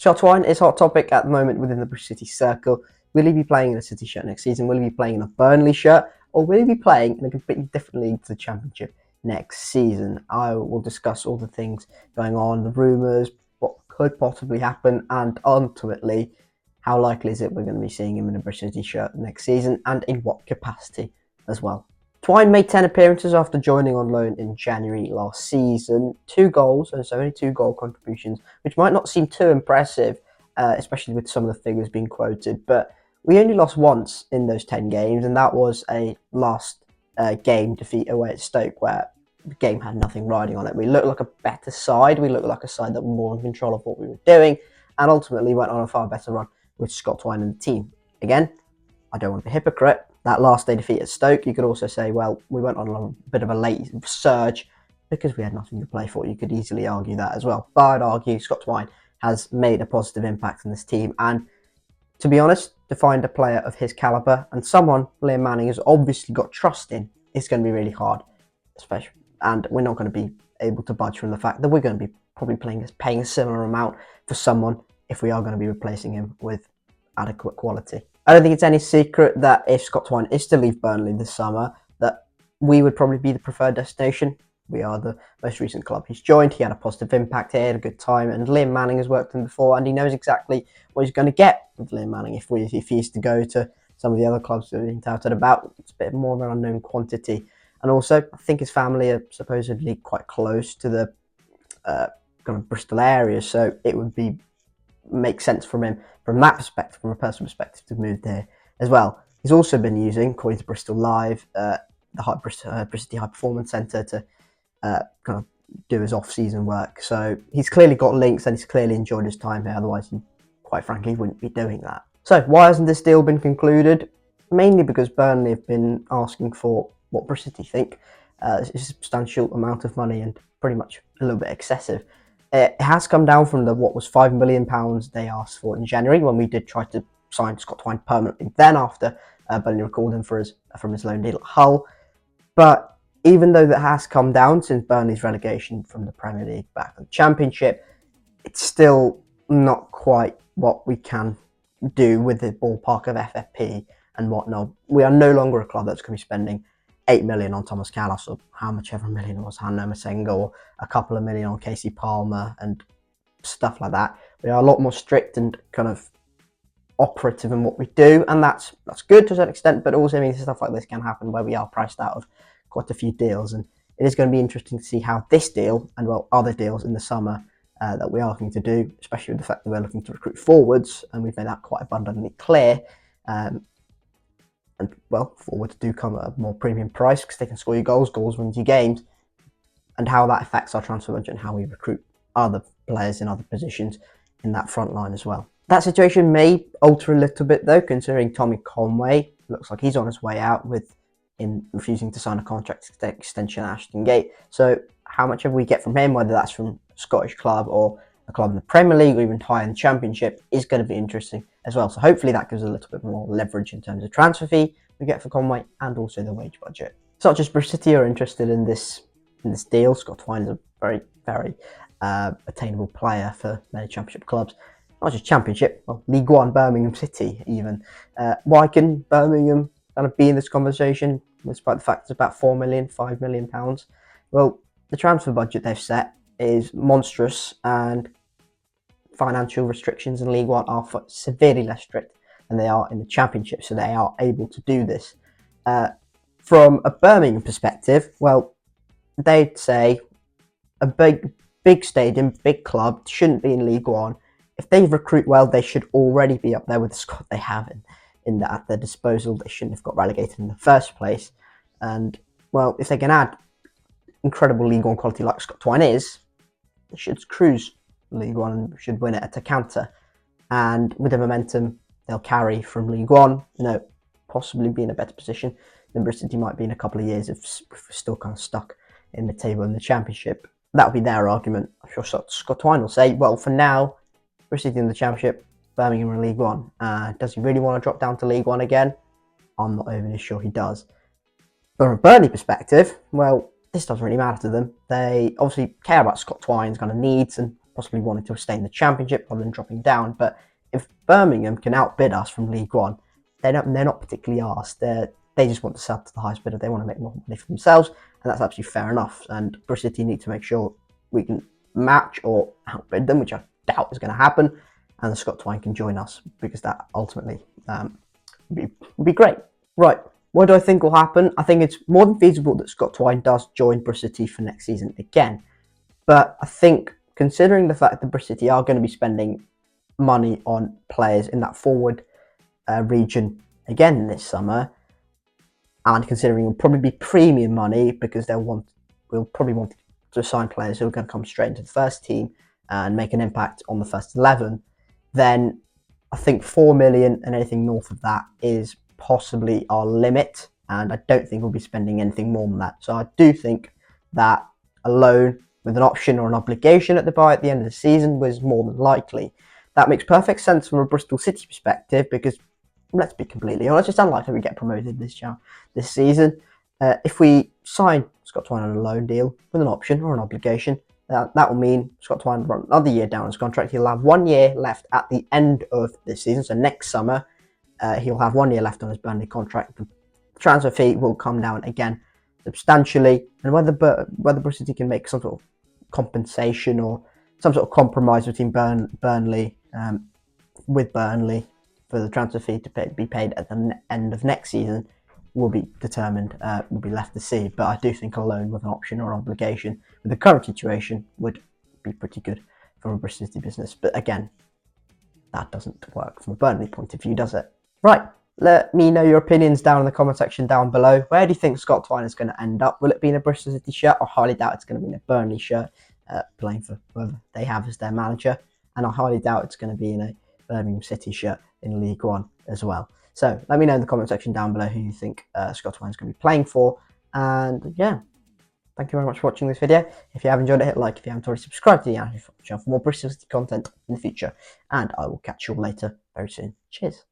Scott Twine is hot topic at the moment within the Bristol City circle. Will he be playing in a City shirt next season? Will he be playing in a Burnley shirt? Or will he be playing in a completely different league to the Championship next season? I will discuss all the things going on, the rumours, what could possibly happen, and ultimately, how likely is it we're going to be seeing him in a Bristol City shirt next season, and in what capacity as well. Twine made 10 appearances after joining on loan in January last season. 2 goals, and so only 2 goal contributions, which might not seem too impressive, especially with some of the figures being quoted. But we only lost once in those 10 games, and that was a last game defeat away at Stoke, where the game had nothing riding on it. We looked like a better side. We looked like a side that were more in control of what we were doing, and ultimately went on a far better run with Scott Twine and the team. Again, I don't want to be a hypocrite. That last day defeat at Stoke, you could also say, well, we went on a bit of a late surge because we had nothing to play for. You could easily argue that as well. But I'd argue Scott Twine has made a positive impact on this team. And to be honest, to find a player of his calibre and someone Liam Manning has obviously got trust in, it's going to be really hard. And we're not going to be able to budge from the fact that we're going to be probably paying a similar amount for someone if we are going to be replacing him with adequate quality. I don't think it's any secret that if Scott Twine is to leave Burnley this summer, that we would probably be the preferred destination. We are the most recent club he's joined. He had a positive impact here, had a good time, and Liam Manning has worked with him before, and he knows exactly what he's going to get with Liam Manning. If he is to go to some of the other clubs that have been touted about, it's a bit more of an unknown quantity. And also, I think his family are supposedly quite close to the kind of Bristol area, so it would make sense from him from that perspective, from a personal perspective, to move there as well. He's also been using, according to Bristol Live, the Bristol High Performance Centre to kind of do his off-season work. So he's clearly got links and he's clearly enjoyed his time here. Otherwise, he, quite frankly, wouldn't be doing that. So why hasn't this deal been concluded? Mainly because Burnley have been asking for what Bristol City think is a substantial amount of money and pretty much a little bit excessive. It has come down from what was £5 million they asked for in January when we did try to sign Scott Twine permanently. Then after Burnley recalled him from his loan deal at Hull. But even though that has come down since Burnley's relegation from the Premier League back to the Championship, it's still not quite what we can do with the ballpark of FFP and whatnot. We are no longer a club that's going to be spending £8 million on Thomas Callas, or how much ever million it was, Hanno Masengo, or a couple of million on Casey Palmer and stuff like that. We are a lot more strict and kind of operative in what we do, and that's good to a certain extent, but also means stuff like this can happen where we are priced out of quite a few deals. And it is going to be interesting to see how this deal and, well, other deals in the summer that we are looking to do, especially with the fact that we're looking to recruit forwards, and we've made that quite abundantly clear. And, well, forwards do come at a more premium price because they can score you goals wins you games, and how that affects our transfer budget and how we recruit other players in other positions in that front line as well. That situation may alter a little bit though, considering Tommy Conway looks like he's on his way out with him refusing to sign a contract extension at Ashton Gate. So how much ever we get from him, whether that's from a Scottish club or a club in the Premier League or even higher in the Championship, is going to be interesting as well. So hopefully that gives a little bit more leverage in terms of transfer fee we get for Conway and also the wage budget. It's not just Bristol City are interested in this deal. Scott Twine is a very, very attainable player for many Championship clubs. Not just Championship, well, League One, Birmingham City even. Why can Birmingham kind of be in this conversation, despite the fact it's about £5 million? Well, the transfer budget they've set is monstrous, and financial restrictions in League One are severely less strict than they are in the Championship, so they are able to do this. From a Birmingham perspective, well, they'd say a big stadium, big club shouldn't be in League One. If they recruit well, they should already be up there with the squad they have at their disposal. They shouldn't have got relegated in the first place. And, well, if they can add incredible League One quality like Scott Twine is, they should cruise League One and should win it at a canter. And with the momentum they'll carry from League One, possibly be in a better position than Bristol City might be in a couple of years if we're still kind of stuck in the table in the Championship. That would be their argument. I'm sure Scott Twine will say, well, for now, Bristol City in the Championship, Birmingham in League One. Does he really want to drop down to League One again? I'm not overly sure he does. But from a Burnley perspective, well, this doesn't really matter to them. They obviously care about Scott Twine's kind of needs and possibly wanting to stay in the Championship rather than dropping down. But if Birmingham can outbid us from League One, they're not particularly asked. They just want to sell to the highest bidder. They want to make more money for themselves, and that's absolutely fair enough. And Bristol City need to make sure we can match or outbid them, which I doubt is going to happen. And Scott Twine can join us, because that ultimately would be great. Right, what do I think will happen? I think it's more than feasible that Scott Twine does join Bristol City for next season again. But I think, considering the fact that Bristol City are going to be spending money on players in that forward region again this summer, and considering it'll probably be premium money because we'll probably want to sign players who are going to come straight into the first team and make an impact on the first 11, then I think 4 million and anything north of that is possibly our limit, and I don't think we'll be spending anything more than that. So I do think that a loan with an option or an obligation at the buy at the end of the season was more than likely. That makes perfect sense from a Bristol City perspective, because let's be completely honest, it's unlikely we get promoted this season. If we sign Scott Twine on a loan deal with an option or an obligation, that will mean Scott Twine will run another year down his contract. He'll have 1 year left at the end of this season, so next summer he'll have 1 year left on his Burnley contract. The transfer fee will come down again substantially, and whether Bristol City can make some sort of compensation or some sort of compromise between Burnley with Burnley for the transfer fee to be paid at the end of next season will be determined, will be left to see. But I do think a loan with an option or an obligation with the current situation would be pretty good from a Bristol City business. But again, that doesn't work from a Burnley point of view, does it? Right, let me know your opinions down in the comment section down below. Where do you think Scott Twine is going to end up? Will it be in a Bristol City shirt? I highly doubt it's going to be in a Burnley shirt, playing for whoever they have as their manager. And I highly doubt it's going to be in a Birmingham City shirt in League One as well. So let me know in the comment section down below who you think Scott Twine is going to be playing for. And yeah, thank you very much for watching this video. If you have enjoyed it, hit like. If you haven't already, subscribe to the channel for more Bristol City content in the future. And I will catch you all later very soon. Cheers.